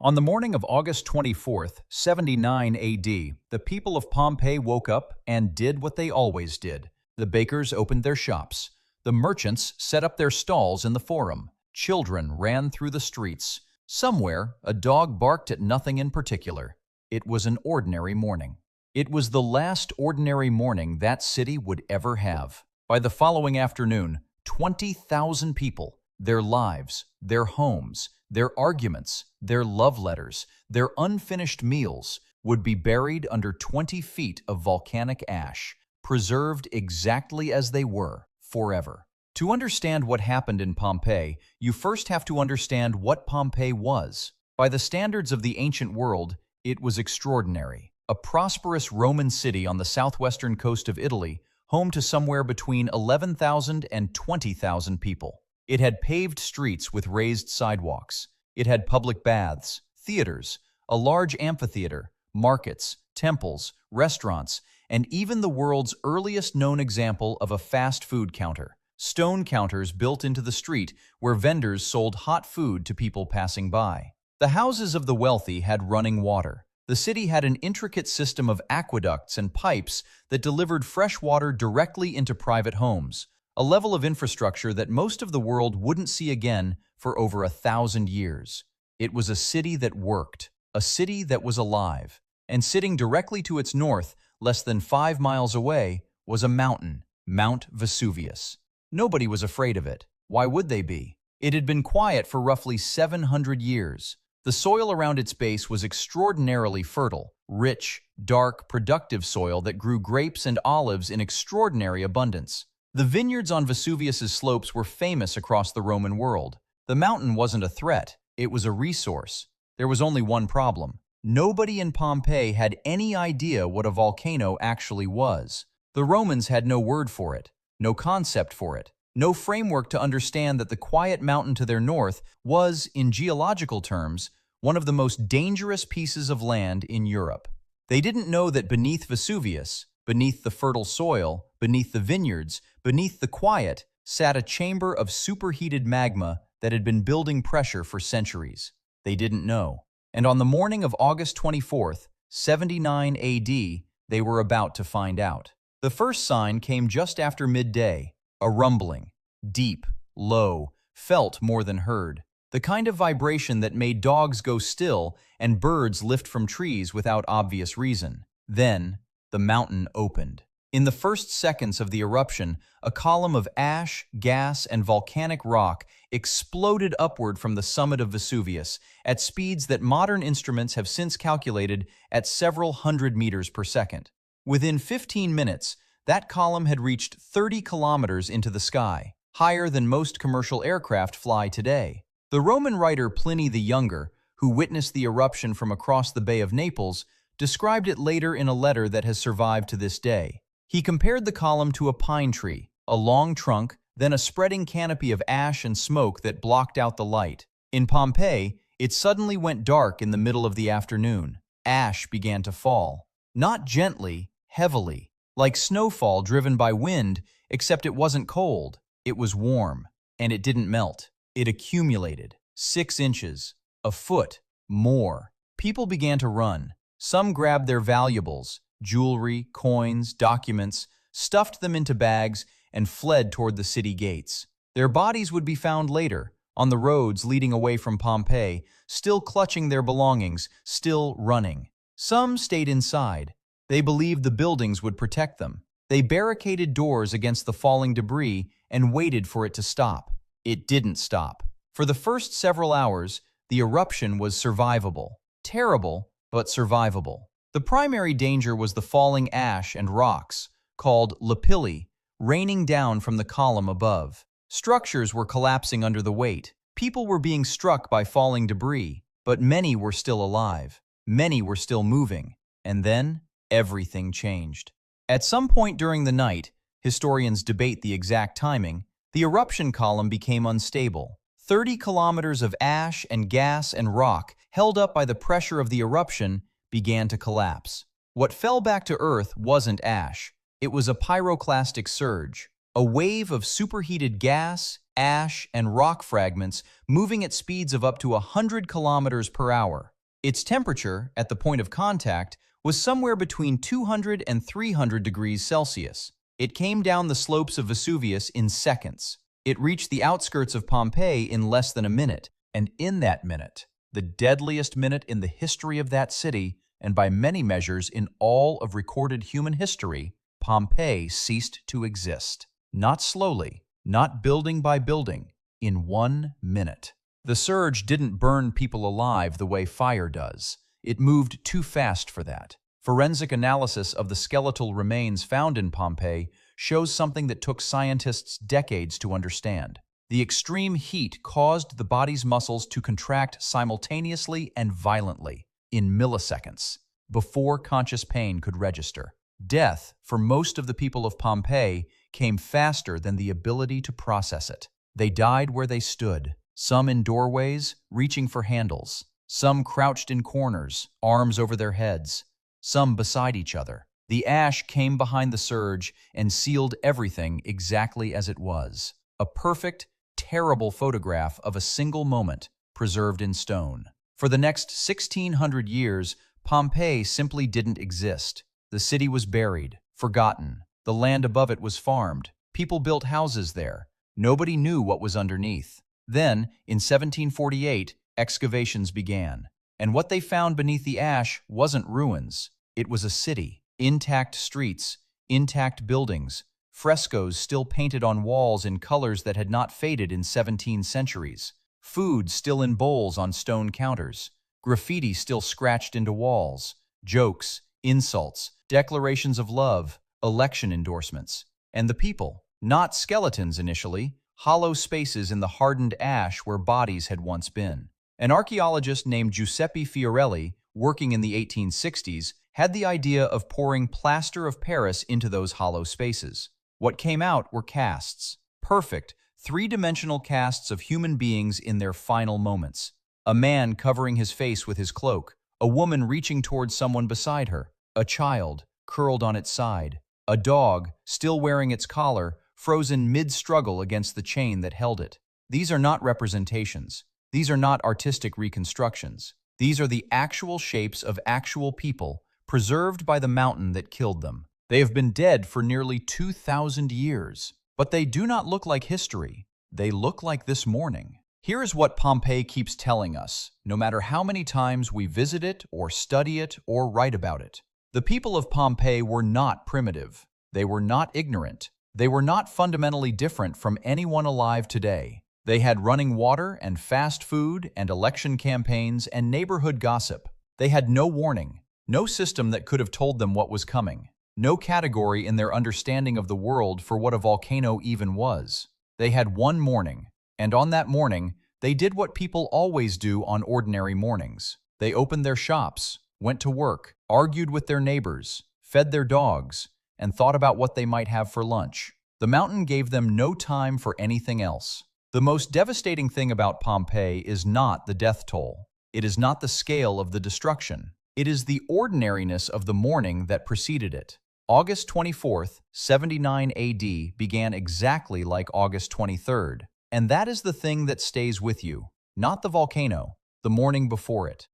On the morning of August 24th, 79 AD, the people of Pompeii woke up and did what they always did. The bakers opened their shops. The merchants set up their stalls in the forum. Children ran through the streets. Somewhere, a dog barked at nothing in particular. It was an ordinary morning. It was the last ordinary morning that city would ever have. By the following afternoon, 20,000 people, their lives, their homes, their arguments, their love letters, their unfinished meals would be buried under 20 feet of volcanic ash, preserved exactly as they were, forever. To understand what happened in Pompeii, you first have to understand what Pompeii was. By the standards of the ancient world, it was extraordinary. A prosperous Roman city on the southwestern coast of Italy, home to somewhere between 11,000 and 20,000 people. It had paved streets with raised sidewalks. It had public baths, theaters, a large amphitheater, markets, temples, restaurants, and even the world's earliest known example of a fast food counter. Stone counters built into the street where vendors sold hot food to people passing by. The houses of the wealthy had running water. The city had an intricate system of aqueducts and pipes that delivered fresh water directly into private homes, a level of infrastructure that most of the world wouldn't see again for over 1,000 years. It was a city that worked, a city that was alive. And sitting directly to its north, less than 5 miles away, was a mountain, Mount Vesuvius. Nobody was afraid of it. Why would they be? It had been quiet for roughly 700 years. The soil around its base was extraordinarily fertile, rich, dark, productive soil that grew grapes and olives in extraordinary abundance. The vineyards on Vesuvius's slopes were famous across the Roman world. The mountain wasn't a threat, it was a resource. There was only one problem. Nobody in Pompeii had any idea what a volcano actually was. The Romans had no word for it, no concept for it, no framework to understand that the quiet mountain to their north was, in geological terms, one of the most dangerous pieces of land in Europe. They didn't know that beneath Vesuvius, beneath the fertile soil, beneath the vineyards, beneath the quiet, sat a chamber of superheated magma that had been building pressure for centuries. They didn't know. And on the morning of August 24th, 79 AD, they were about to find out. The first sign came just after midday, a rumbling, deep, low, felt more than heard. The kind of vibration that made dogs go still and birds lift from trees without obvious reason. Then, the mountain opened. In the first seconds of the eruption, a column of ash, gas, and volcanic rock exploded upward from the summit of Vesuvius at speeds that modern instruments have since calculated at several hundred meters per second. Within 15 minutes, that column had reached 30 kilometers into the sky, higher than most commercial aircraft fly today. The Roman writer Pliny the Younger, who witnessed the eruption from across the Bay of Naples, described it later in a letter that has survived to this day. He compared the column to a pine tree, a long trunk, then a spreading canopy of ash and smoke that blocked out the light. In Pompeii, it suddenly went dark in the middle of the afternoon. Ash began to fall. Not gently, heavily, like snowfall driven by wind, except it wasn't cold. It was warm, and it didn't melt. It accumulated. 6 inches, a foot, more. People began to run. Some grabbed their valuables, jewelry, coins, documents, stuffed them into bags, and fled toward the city gates. Their bodies would be found later, on the roads leading away from Pompeii, still clutching their belongings, still running. Some stayed inside. They believed the buildings would protect them. They barricaded doors against the falling debris and waited for it to stop. It didn't stop. For the first several hours, the eruption was survivable. Terrible, but survivable. The primary danger was the falling ash and rocks, called lapilli, raining down from the column above. Structures were collapsing under the weight. People were being struck by falling debris, but many were still alive. Many were still moving. And then, everything changed. At some point during the night, historians debate the exact timing, the eruption column became unstable. 30 kilometers of ash and gas and rock, held up by the pressure of the eruption, began to collapse. What fell back to Earth wasn't ash. It was a pyroclastic surge, a wave of superheated gas, ash, and rock fragments moving at speeds of up to 100 kilometers per hour. Its temperature, at the point of contact, was somewhere between 200 and 300 degrees Celsius. It came down the slopes of Vesuvius in seconds. It reached the outskirts of Pompeii in less than a minute, and in that minute, the deadliest minute in the history of that city, and by many measures in all of recorded human history, Pompeii ceased to exist. Not slowly, not building by building, in 1 minute. The surge didn't burn people alive the way fire does. It moved too fast for that. Forensic analysis of the skeletal remains found in Pompeii shows something that took scientists decades to understand. The extreme heat caused the body's muscles to contract simultaneously and violently, in milliseconds, before conscious pain could register. Death, for most of the people of Pompeii, came faster than the ability to process it. They died where they stood, some in doorways, reaching for handles, some crouched in corners, arms over their heads, some beside each other. The ash came behind the surge and sealed everything exactly as it was. A perfect, terrible photograph of a single moment, preserved in stone. For the next 1,600 years, Pompeii simply didn't exist. The city was buried, forgotten. The land above it was farmed. People built houses there. Nobody knew what was underneath. Then, in 1748, excavations began. And what they found beneath the ash wasn't ruins. It was a city. Intact streets, intact buildings, frescoes still painted on walls in colors that had not faded in 17 centuries, food still in bowls on stone counters, graffiti still scratched into walls, jokes, insults, declarations of love, election endorsements. And the people, not skeletons initially, hollow spaces in the hardened ash where bodies had once been. An archaeologist named Giuseppe Fiorelli, working in the 1860s, had the idea of pouring plaster of Paris into those hollow spaces. What came out were casts, perfect, three-dimensional casts of human beings in their final moments. A man covering his face with his cloak, a woman reaching towards someone beside her, a child curled on its side, a dog still wearing its collar, frozen mid-struggle against the chain that held it. These are not representations. These are not artistic reconstructions. These are the actual shapes of actual people, preserved by the mountain that killed them. They have been dead for nearly 2,000 years, but they do not look like history. They look like this morning. Here is what Pompeii keeps telling us, no matter how many times we visit it or study it or write about it. The people of Pompeii were not primitive. They were not ignorant. They were not fundamentally different from anyone alive today. They had running water and fast food and election campaigns and neighborhood gossip. They had no warning. No system that could have told them what was coming. No category in their understanding of the world for what a volcano even was. They had one morning, and on that morning, they did what people always do on ordinary mornings. They opened their shops, went to work, argued with their neighbors, fed their dogs, and thought about what they might have for lunch. The mountain gave them no time for anything else. The most devastating thing about Pompeii is not the death toll. It is not the scale of the destruction. It is the ordinariness of the morning that preceded it. August 24th, 79 AD began exactly like August 23rd, and that is the thing that stays with you, not the volcano, the morning before it.